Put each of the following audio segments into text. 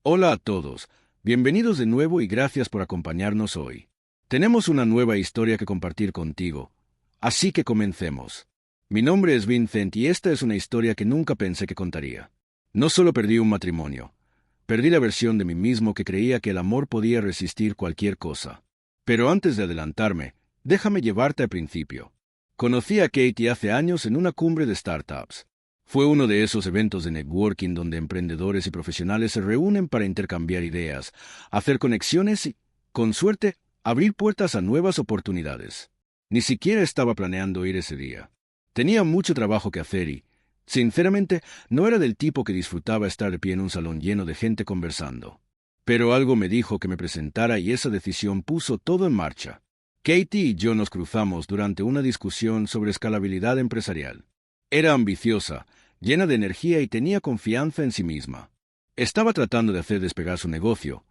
Hola a todos, bienvenidos de nuevo y gracias por acompañarnos hoy. Tenemos una nueva historia que compartir contigo, así que comencemos. Mi nombre es Vincent y esta es una historia que nunca pensé que contaría. No solo perdí un matrimonio, perdí la versión de mí mismo que creía que el amor podía resistir cualquier cosa. Pero antes de adelantarme, déjame llevarte al principio. Conocí a Katie hace años en una cumbre de startups. Fue uno de esos eventos de networking donde emprendedores y profesionales se reúnen para intercambiar ideas, hacer conexiones y, con suerte, abrir puertas a nuevas oportunidades. Ni siquiera estaba planeando ir ese día. Tenía mucho trabajo que hacer y, sinceramente, no era del tipo que disfrutaba estar de pie en un salón lleno de gente conversando. Pero algo me dijo que me presentara y esa decisión puso todo en marcha. Katie y yo nos cruzamos durante una discusión sobre escalabilidad empresarial. Era ambiciosa, llena de energía y tenía confianza en sí misma. Estaba tratando de hacer despegar su negocio,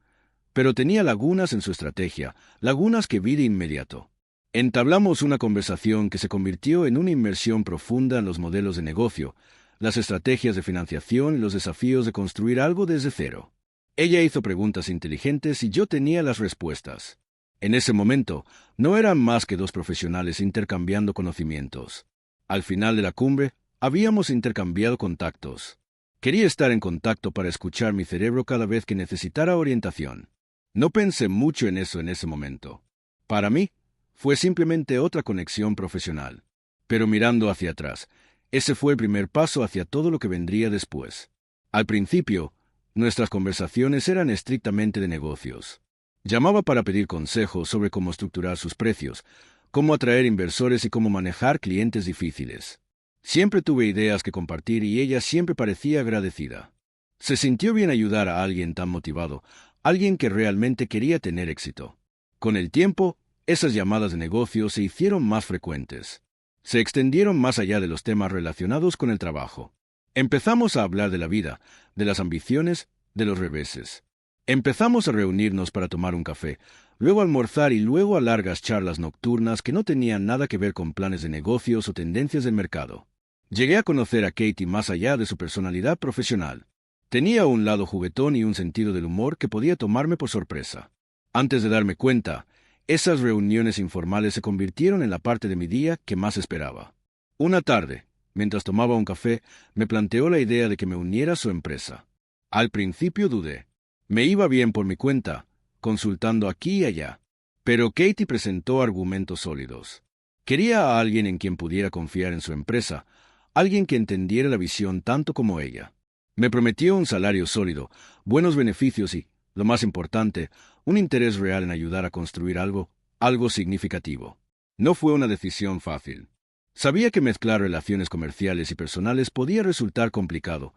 pero tenía lagunas en su estrategia, lagunas que vi de inmediato. Entablamos una conversación que se convirtió en una inmersión profunda en los modelos de negocio, las estrategias de financiación y los desafíos de construir algo desde cero. Ella hizo preguntas inteligentes y yo tenía las respuestas. En ese momento, no eran más que dos profesionales intercambiando conocimientos. Al final de la cumbre, habíamos intercambiado contactos. Quería estar en contacto para escuchar mi cerebro cada vez que necesitara orientación. No pensé mucho en eso en ese momento. Para mí, fue simplemente otra conexión profesional. Pero mirando hacia atrás, ese fue el primer paso hacia todo lo que vendría después. Al principio, nuestras conversaciones eran estrictamente de negocios. Llamaba para pedir consejos sobre cómo estructurar sus precios, cómo atraer inversores y cómo manejar clientes difíciles. Siempre tuve ideas que compartir y ella siempre parecía agradecida. Se sintió bien ayudar a alguien tan motivado, alguien que realmente quería tener éxito. Con el tiempo, esas llamadas de negocio se hicieron más frecuentes. Se extendieron más allá de los temas relacionados con el trabajo. Empezamos a hablar de la vida, de las ambiciones, de los reveses. Empezamos a reunirnos para tomar un café, luego almorzar y luego a largas charlas nocturnas que no tenían nada que ver con planes de negocios o tendencias del mercado. Llegué a conocer a Katie más allá de su personalidad profesional. Tenía un lado juguetón y un sentido del humor que podía tomarme por sorpresa. Antes de darme cuenta, esas reuniones informales se convirtieron en la parte de mi día que más esperaba. Una tarde, mientras tomaba un café, me planteó la idea de que me uniera a su empresa. Al principio dudé. Me iba bien por mi cuenta, consultando aquí y allá. Pero Katie presentó argumentos sólidos. Quería a alguien en quien pudiera confiar en su empresa, alguien que entendiera la visión tanto como ella. Me prometió un salario sólido, buenos beneficios y, lo más importante, un interés real en ayudar a construir algo significativo. No fue una decisión fácil. Sabía que mezclar relaciones comerciales y personales podía resultar complicado,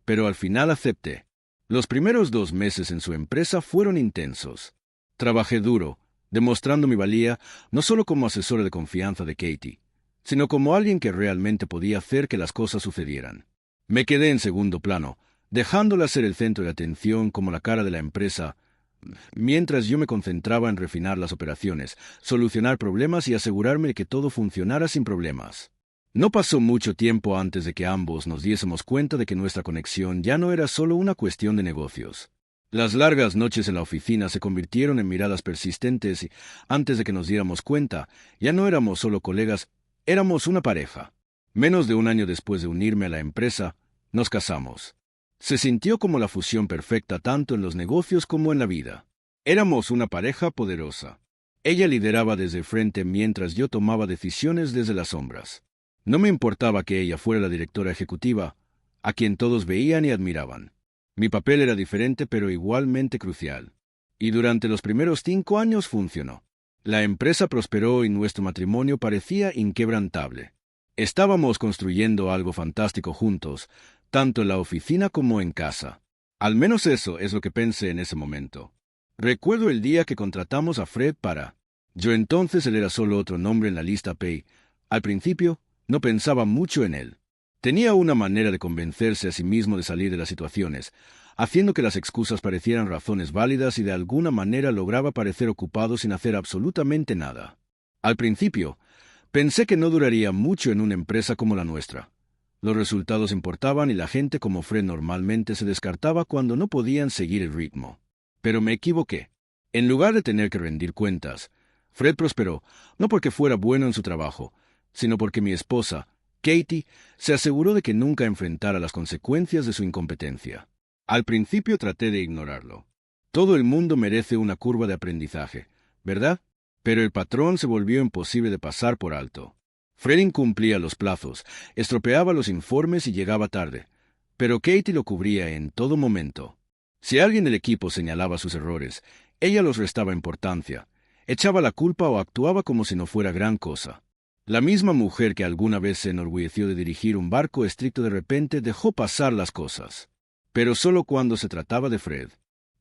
pero al final acepté. Los primeros 2 meses en su empresa fueron intensos. Trabajé duro, demostrando mi valía no solo como asesor de confianza de Katie, sino como alguien que realmente podía hacer que las cosas sucedieran. Me quedé en segundo plano, dejándola ser el centro de atención como la cara de la empresa, mientras yo me concentraba en refinar las operaciones, solucionar problemas y asegurarme de que todo funcionara sin problemas. No pasó mucho tiempo antes de que ambos nos diésemos cuenta de que nuestra conexión ya no era solo una cuestión de negocios. Las largas noches en la oficina se convirtieron en miradas persistentes y, antes de que nos diéramos cuenta, ya no éramos solo colegas, éramos una pareja. Menos de un año después de unirme a la empresa, nos casamos. Se sintió como la fusión perfecta tanto en los negocios como en la vida. Éramos una pareja poderosa. Ella lideraba desde el frente mientras yo tomaba decisiones desde las sombras. No me importaba que ella fuera la directora ejecutiva, a quien todos veían y admiraban. Mi papel era diferente pero igualmente crucial. Y durante los primeros 5 años funcionó. La empresa prosperó y nuestro matrimonio parecía inquebrantable. Estábamos construyendo algo fantástico juntos, tanto en la oficina como en casa. Al menos eso es lo que pensé en ese momento. Recuerdo el día que contratamos a Fred para... Yo entonces él era solo otro nombre en la lista Pay. Al principio, no pensaba mucho en él. Tenía una manera de convencerse a sí mismo de salir de las situaciones, haciendo que las excusas parecieran razones válidas y de alguna manera lograba parecer ocupado sin hacer absolutamente nada. Al principio, pensé que no duraría mucho en una empresa como la nuestra. Los resultados importaban y la gente como Fred normalmente se descartaba cuando no podían seguir el ritmo. Pero me equivoqué. En lugar de tener que rendir cuentas, Fred prosperó, no porque fuera bueno en su trabajo, sino porque mi esposa, Katie, se aseguró de que nunca enfrentara las consecuencias de su incompetencia. Al principio traté de ignorarlo. Todo el mundo merece una curva de aprendizaje, ¿verdad? Pero el patrón se volvió imposible de pasar por alto. Fred incumplía los plazos, estropeaba los informes y llegaba tarde, pero Katie lo cubría en todo momento. Si alguien del equipo señalaba sus errores, ella los restaba importancia, echaba la culpa o actuaba como si no fuera gran cosa. La misma mujer que alguna vez se enorgulleció de dirigir un barco estricto de repente dejó pasar las cosas. Pero solo cuando se trataba de Fred.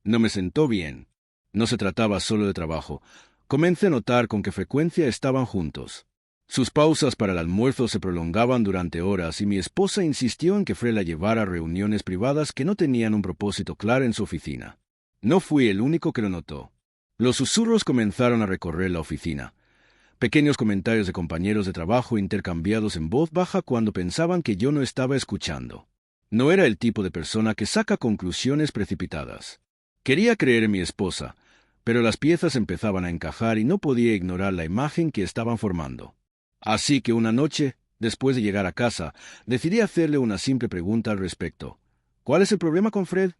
No me sentó bien. No se trataba solo de trabajo. Comencé a notar con qué frecuencia estaban juntos. Sus pausas para el almuerzo se prolongaban durante horas y mi esposa insistió en que Fred la llevara a reuniones privadas que no tenían un propósito claro en su oficina. No fui el único que lo notó. Los susurros comenzaron a recorrer la oficina. Pequeños comentarios de compañeros de trabajo intercambiados en voz baja cuando pensaban que yo no estaba escuchando. No era el tipo de persona que saca conclusiones precipitadas. Quería creer en mi esposa, pero las piezas empezaban a encajar y no podía ignorar la imagen que estaban formando. Así que una noche, después de llegar a casa, decidí hacerle una simple pregunta al respecto. ¿Cuál es el problema con Fred?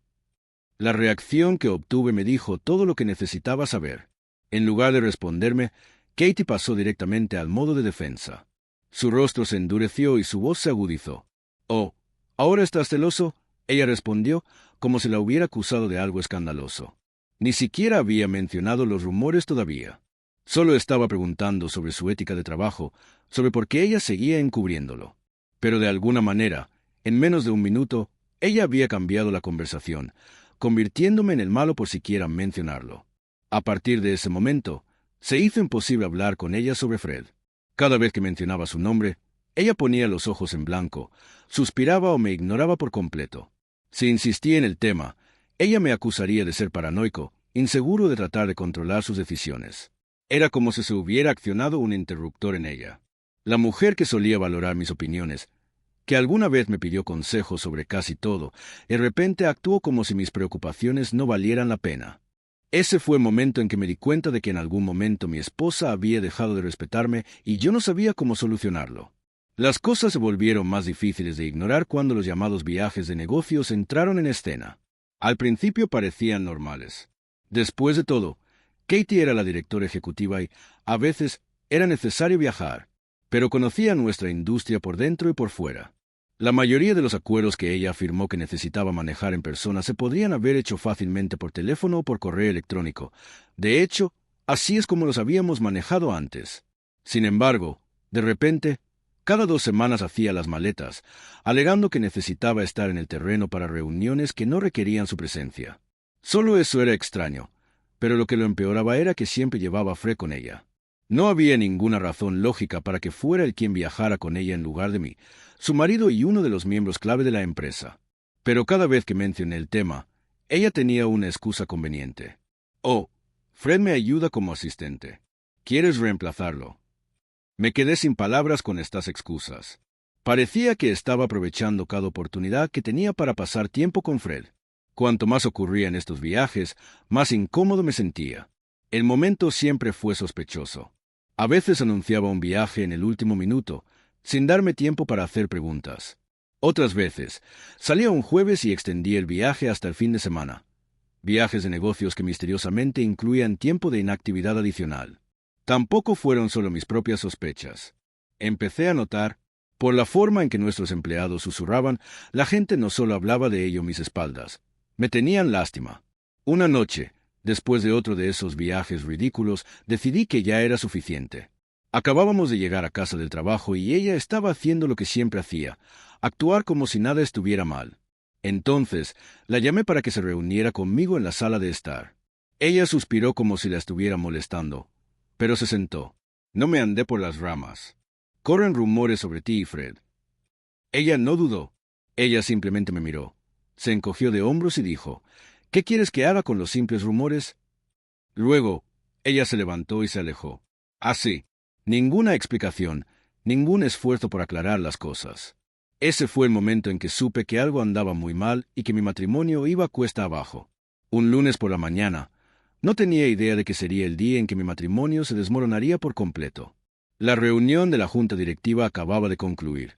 La reacción que obtuve me dijo todo lo que necesitaba saber. En lugar de responderme, Katie pasó directamente al modo de defensa. Su rostro se endureció y su voz se agudizó. «Oh, ¿ahora estás celoso?», ella respondió, como si la hubiera acusado de algo escandaloso. Ni siquiera había mencionado los rumores todavía. Solo estaba preguntando sobre su ética de trabajo, sobre por qué ella seguía encubriéndolo. Pero de alguna manera, en menos de un minuto, ella había cambiado la conversación, convirtiéndome en el malo por siquiera mencionarlo. A partir de ese momento, se hizo imposible hablar con ella sobre Fred. Cada vez que mencionaba su nombre, ella ponía los ojos en blanco, suspiraba o me ignoraba por completo. Si insistía en el tema, ella me acusaría de ser paranoico, inseguro de tratar de controlar sus decisiones. Era como si se hubiera accionado un interruptor en ella. La mujer que solía valorar mis opiniones, que alguna vez me pidió consejos sobre casi todo, de repente actuó como si mis preocupaciones no valieran la pena. Ese fue el momento en que me di cuenta de que en algún momento mi esposa había dejado de respetarme y yo no sabía cómo solucionarlo. Las cosas se volvieron más difíciles de ignorar cuando los llamados viajes de negocios entraron en escena. Al principio parecían normales. Después de todo, Katie era la directora ejecutiva y, a veces, era necesario viajar, pero conocía nuestra industria por dentro y por fuera. La mayoría de los acuerdos que ella afirmó que necesitaba manejar en persona se podrían haber hecho fácilmente por teléfono o por correo electrónico. De hecho, así es como los habíamos manejado antes. Sin embargo, de repente, cada 2 semanas hacía las maletas, alegando que necesitaba estar en el terreno para reuniones que no requerían su presencia. Solo eso era extraño, pero lo que lo empeoraba era que siempre llevaba a Fred con ella. No había ninguna razón lógica para que fuera él quien viajara con ella en lugar de mí, su marido y uno de los miembros clave de la empresa. Pero cada vez que mencioné el tema, ella tenía una excusa conveniente. «Oh, Fred me ayuda como asistente. ¿Quieres reemplazarlo?». Me quedé sin palabras con estas excusas. Parecía que estaba aprovechando cada oportunidad que tenía para pasar tiempo con Fred. Cuanto más ocurría en estos viajes, más incómodo me sentía. El momento siempre fue sospechoso. A veces anunciaba un viaje en el último minuto, sin darme tiempo para hacer preguntas. Otras veces, salía un jueves y extendía el viaje hasta el fin de semana. Viajes de negocios que misteriosamente incluían tiempo de inactividad adicional. Tampoco fueron solo mis propias sospechas. Empecé a notar, por la forma en que nuestros empleados susurraban, la gente no solo hablaba de ello a mis espaldas. Me tenían lástima. Una noche, después de otro de esos viajes ridículos, decidí que ya era suficiente. Acabábamos de llegar a casa del trabajo y ella estaba haciendo lo que siempre hacía, actuar como si nada estuviera mal. Entonces, la llamé para que se reuniera conmigo en la sala de estar. Ella suspiró como si la estuviera molestando, pero se sentó. No me andé por las ramas. Corren rumores sobre ti y Fred. Ella no dudó. Ella simplemente me miró. Se encogió de hombros y dijo, «¿Qué quieres que haga con los simples rumores?». Luego, ella se levantó y se alejó. Así, ninguna explicación, ningún esfuerzo por aclarar las cosas. Ese fue el momento en que supe que algo andaba muy mal y que mi matrimonio iba cuesta abajo. Un lunes por la mañana. No tenía idea de que sería el día en que mi matrimonio se desmoronaría por completo. La reunión de la junta directiva acababa de concluir.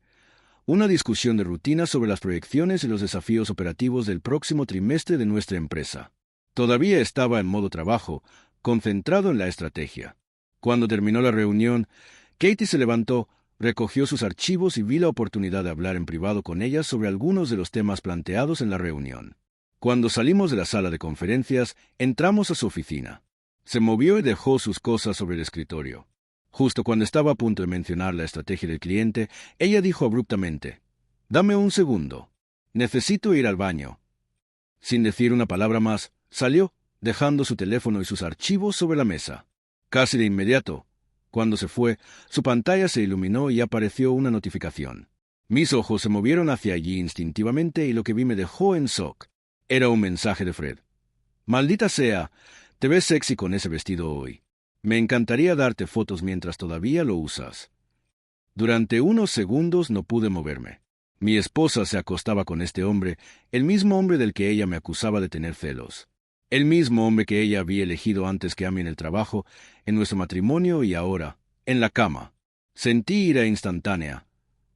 Una discusión de rutina sobre las proyecciones y los desafíos operativos del próximo trimestre de nuestra empresa. Todavía estaba en modo trabajo, concentrado en la estrategia. Cuando terminó la reunión, Katie se levantó, recogió sus archivos y vi la oportunidad de hablar en privado con ella sobre algunos de los temas planteados en la reunión. Cuando salimos de la sala de conferencias, entramos a su oficina. Se movió y dejó sus cosas sobre el escritorio. Justo cuando estaba a punto de mencionar la estrategia del cliente, ella dijo abruptamente: «Dame un segundo. Necesito ir al baño». Sin decir una palabra más, salió, dejando su teléfono y sus archivos sobre la mesa. Casi de inmediato, cuando se fue, su pantalla se iluminó y apareció una notificación. Mis ojos se movieron hacia allí instintivamente y lo que vi me dejó en shock. Era un mensaje de Fred. «Maldita sea, te ves sexy con ese vestido hoy. Me encantaría darte fotos mientras todavía lo usas». Durante unos segundos no pude moverme. Mi esposa se acostaba con este hombre, el mismo hombre del que ella me acusaba de tener celos. El mismo hombre que ella había elegido antes que a mí en el trabajo, en nuestro matrimonio y ahora, en la cama. Sentí ira instantánea,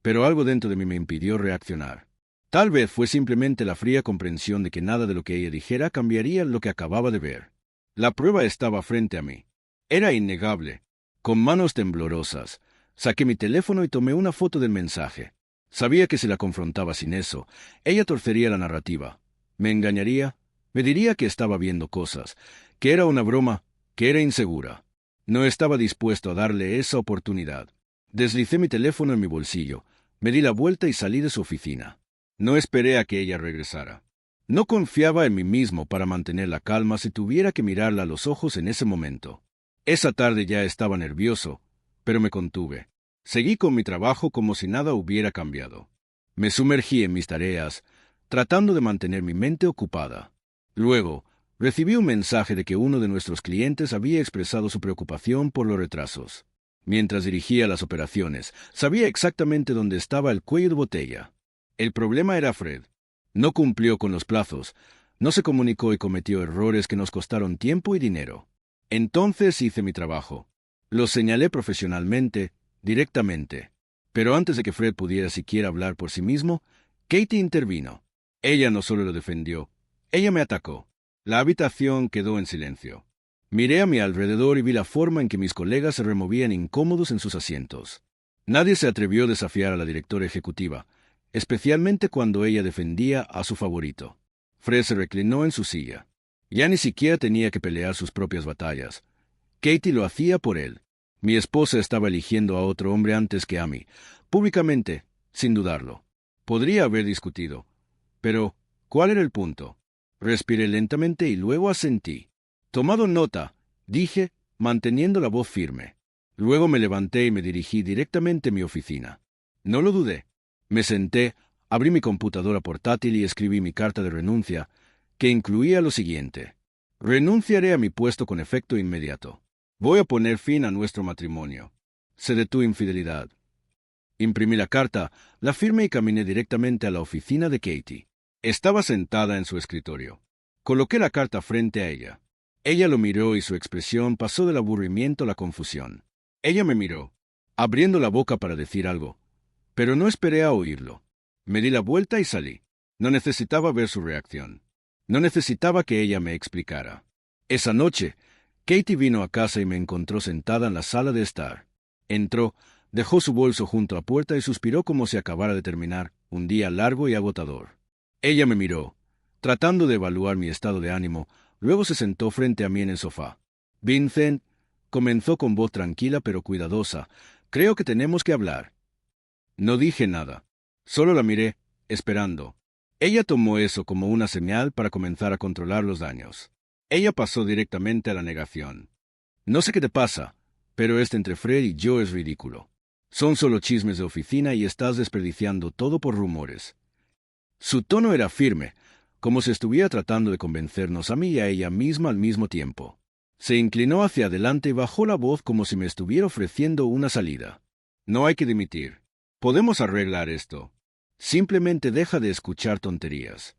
pero algo dentro de mí me impidió reaccionar. Tal vez fue simplemente la fría comprensión de que nada de lo que ella dijera cambiaría lo que acababa de ver. La prueba estaba frente a mí. Era innegable. Con manos temblorosas, saqué mi teléfono y tomé una foto del mensaje. Sabía que si la confrontaba sin eso, ella torcería la narrativa. Me engañaría, me diría que estaba viendo cosas, que era una broma, que era insegura. No estaba dispuesto a darle esa oportunidad. Deslicé mi teléfono en mi bolsillo, me di la vuelta y salí de su oficina. No esperé a que ella regresara. No confiaba en mí mismo para mantener la calma si tuviera que mirarla a los ojos en ese momento. Esa tarde ya estaba nervioso, pero me contuve. Seguí con mi trabajo como si nada hubiera cambiado. Me sumergí en mis tareas, tratando de mantener mi mente ocupada. Luego, recibí un mensaje de que uno de nuestros clientes había expresado su preocupación por los retrasos. Mientras dirigía las operaciones, sabía exactamente dónde estaba el cuello de botella. El problema era Fred. No cumplió con los plazos, no se comunicó y cometió errores que nos costaron tiempo y dinero. Entonces hice mi trabajo. Lo señalé profesionalmente, directamente. Pero antes de que Fred pudiera siquiera hablar por sí mismo, Katie intervino. Ella no solo lo defendió, ella me atacó. La habitación quedó en silencio. Miré a mi alrededor y vi la forma en que mis colegas se removían incómodos en sus asientos. Nadie se atrevió a desafiar a la directora ejecutiva, especialmente cuando ella defendía a su favorito. Fred se reclinó en su silla. Ya ni siquiera tenía que pelear sus propias batallas. Katie lo hacía por él. Mi esposa estaba eligiendo a otro hombre antes que a mí, públicamente, sin dudarlo. Podría haber discutido. Pero, ¿cuál era el punto? Respiré lentamente y luego asentí. «Tomado nota», dije, manteniendo la voz firme. Luego me levanté y me dirigí directamente a mi oficina. No lo dudé. Me senté, abrí mi computadora portátil y escribí mi carta de renuncia, que incluía lo siguiente: «Renunciaré a mi puesto con efecto inmediato. Voy a poner fin a nuestro matrimonio. Sé de tu infidelidad». Imprimí la carta, la firmé y caminé directamente a la oficina de Katie. Estaba sentada en su escritorio. Coloqué la carta frente a ella. Ella lo miró y su expresión pasó del aburrimiento a la confusión. Ella me miró, abriendo la boca para decir algo, pero no esperé a oírlo. Me di la vuelta y salí. No necesitaba ver su reacción. No necesitaba que ella me explicara. Esa noche, Katie vino a casa y me encontró sentada en la sala de estar. Entró, dejó su bolso junto a la puerta y suspiró como si acabara de terminar un día largo y agotador. Ella me miró, tratando de evaluar mi estado de ánimo. Luego se sentó frente a mí en el sofá. «Vincent», comenzó con voz tranquila pero cuidadosa, «creo que tenemos que hablar». No dije nada. Solo la miré, esperando. Ella tomó eso como una señal para comenzar a controlar los daños. Ella pasó directamente a la negación. «No sé qué te pasa, pero entre Fred y yo es ridículo. Son solo chismes de oficina y estás desperdiciando todo por rumores». Su tono era firme, como si estuviera tratando de convencernos a mí y a ella misma al mismo tiempo. Se inclinó hacia adelante y bajó la voz como si me estuviera ofreciendo una salida. «No hay que dimitir. Podemos arreglar esto». Simplemente deja de escuchar tonterías.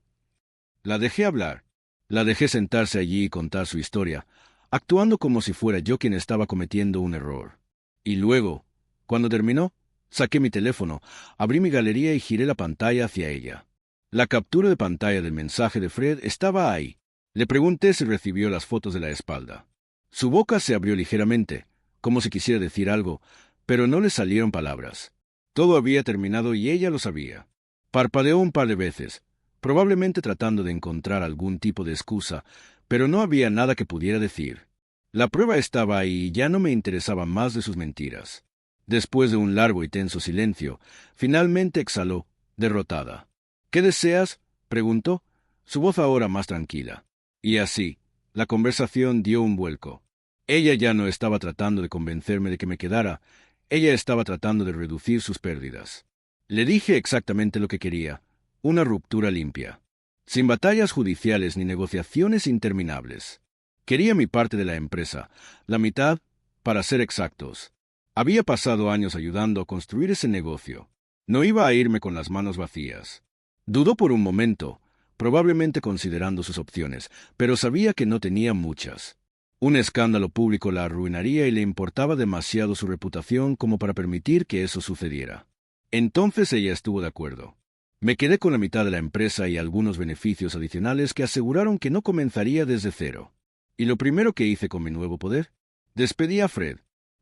La dejé hablar. La dejé sentarse allí y contar su historia, actuando como si fuera yo quien estaba cometiendo un error. Y luego, cuando terminó, saqué mi teléfono, abrí mi galería y giré la pantalla hacia ella. La captura de pantalla del mensaje de Fred estaba ahí. Le pregunté si recibió las fotos de la espalda. Su boca se abrió ligeramente, como si quisiera decir algo, pero no le salieron palabras. Todo había terminado y ella lo sabía. Parpadeó un par de veces, probablemente tratando de encontrar algún tipo de excusa, pero no había nada que pudiera decir. La prueba estaba ahí y ya no me interesaba más de sus mentiras. Después de un largo y tenso silencio, finalmente exhaló, derrotada. ¿Qué deseas?, preguntó, su voz ahora más tranquila. Y así, la conversación dio un vuelco. Ella ya no estaba tratando de convencerme de que me quedara, ella estaba tratando de reducir sus pérdidas. Le dije exactamente lo que quería, una ruptura limpia, sin batallas judiciales ni negociaciones interminables. Quería mi parte de la empresa, la mitad, para ser exactos. Había pasado años ayudando a construir ese negocio. No iba a irme con las manos vacías. Dudó por un momento, probablemente considerando sus opciones, pero sabía que no tenía muchas. Un escándalo público la arruinaría y le importaba demasiado su reputación como para permitir que eso sucediera. Entonces ella estuvo de acuerdo. Me quedé con la mitad de la empresa y algunos beneficios adicionales que aseguraron que no comenzaría desde cero. ¿Y lo primero que hice con mi nuevo poder? Despedí a Fred.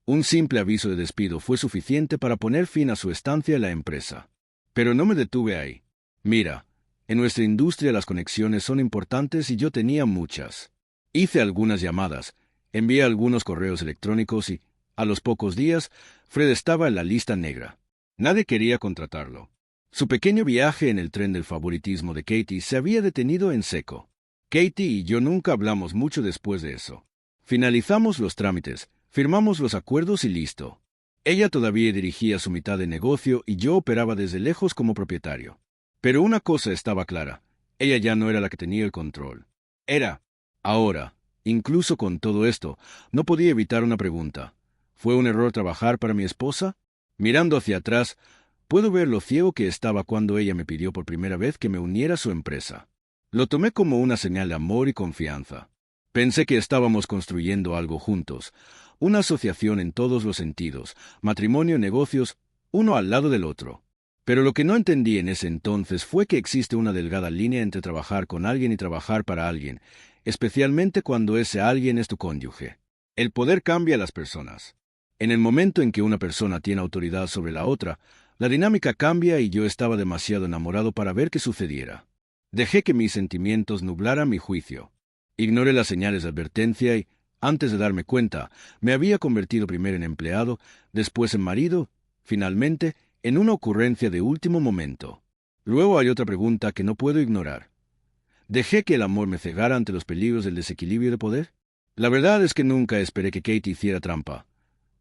Un simple aviso de despido fue suficiente para poner fin a su estancia en la empresa. Pero no me detuve ahí. Mira, en nuestra industria las conexiones son importantes y yo tenía muchas. Hice algunas llamadas, envié algunos correos electrónicos y, a los pocos días, Fred estaba en la lista negra. Nadie quería contratarlo. Su pequeño viaje en el tren del favoritismo de Katie se había detenido en seco. Katie y yo nunca hablamos mucho después de eso. Finalizamos los trámites, firmamos los acuerdos y listo. Ella todavía dirigía su mitad de negocio y yo operaba desde lejos como propietario. Pero una cosa estaba clara, ella ya no era la que tenía el control. Ahora, incluso con todo esto, no podía evitar una pregunta. ¿Fue un error trabajar para mi esposa? Mirando hacia atrás, puedo ver lo ciego que estaba cuando ella me pidió por primera vez que me uniera a su empresa. Lo tomé como una señal de amor y confianza. Pensé que estábamos construyendo algo juntos, una asociación en todos los sentidos, matrimonio, negocios, uno al lado del otro. Pero lo que no entendí en ese entonces fue que existe una delgada línea entre trabajar con alguien y trabajar para alguien, especialmente cuando ese alguien es tu cónyuge. El poder cambia a las personas. En el momento en que una persona tiene autoridad sobre la otra, la dinámica cambia y yo estaba demasiado enamorado para ver qué sucediera. Dejé que mis sentimientos nublaran mi juicio. Ignoré las señales de advertencia y, antes de darme cuenta, me había convertido primero en empleado, después en marido, finalmente, en una ocurrencia de último momento. Luego hay otra pregunta que no puedo ignorar. ¿Dejé que el amor me cegara ante los peligros del desequilibrio de poder? La verdad es que nunca esperé que Katie hiciera trampa,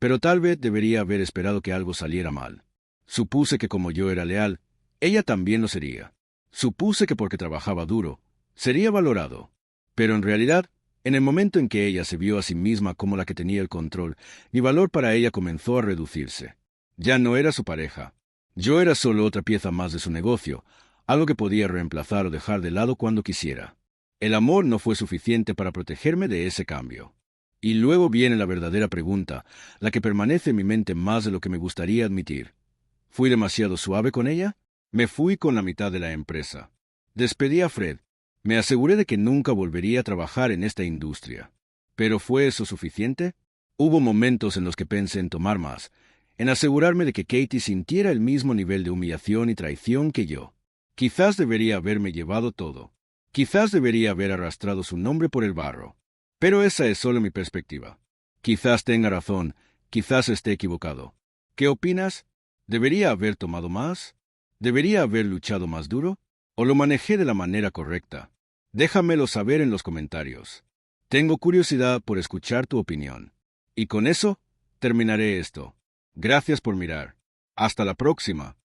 pero tal vez debería haber esperado que algo saliera mal. Supuse que como yo era leal, ella también lo sería. Supuse que porque trabajaba duro, sería valorado. Pero en realidad, en el momento en que ella se vio a sí misma como la que tenía el control, mi valor para ella comenzó a reducirse. Ya no era su pareja. Yo era solo otra pieza más de su negocio, algo que podía reemplazar o dejar de lado cuando quisiera. El amor no fue suficiente para protegerme de ese cambio. Y luego viene la verdadera pregunta, la que permanece en mi mente más de lo que me gustaría admitir. ¿Fui demasiado suave con ella? Me fui con la mitad de la empresa. Despedí a Fred. Me aseguré de que nunca volvería a trabajar en esta industria. ¿Pero fue eso suficiente? Hubo momentos en los que pensé en tomar más, en asegurarme de que Katie sintiera el mismo nivel de humillación y traición que yo. Quizás debería haberme llevado todo. Quizás debería haber arrastrado su nombre por el barro. Pero esa es solo mi perspectiva. Quizás tenga razón, quizás esté equivocado. ¿Qué opinas? ¿Debería haber tomado más? ¿Debería haber luchado más duro? ¿O lo manejé de la manera correcta? Déjamelo saber en los comentarios. Tengo curiosidad por escuchar tu opinión. Y con eso, terminaré esto. Gracias por mirar. Hasta la próxima.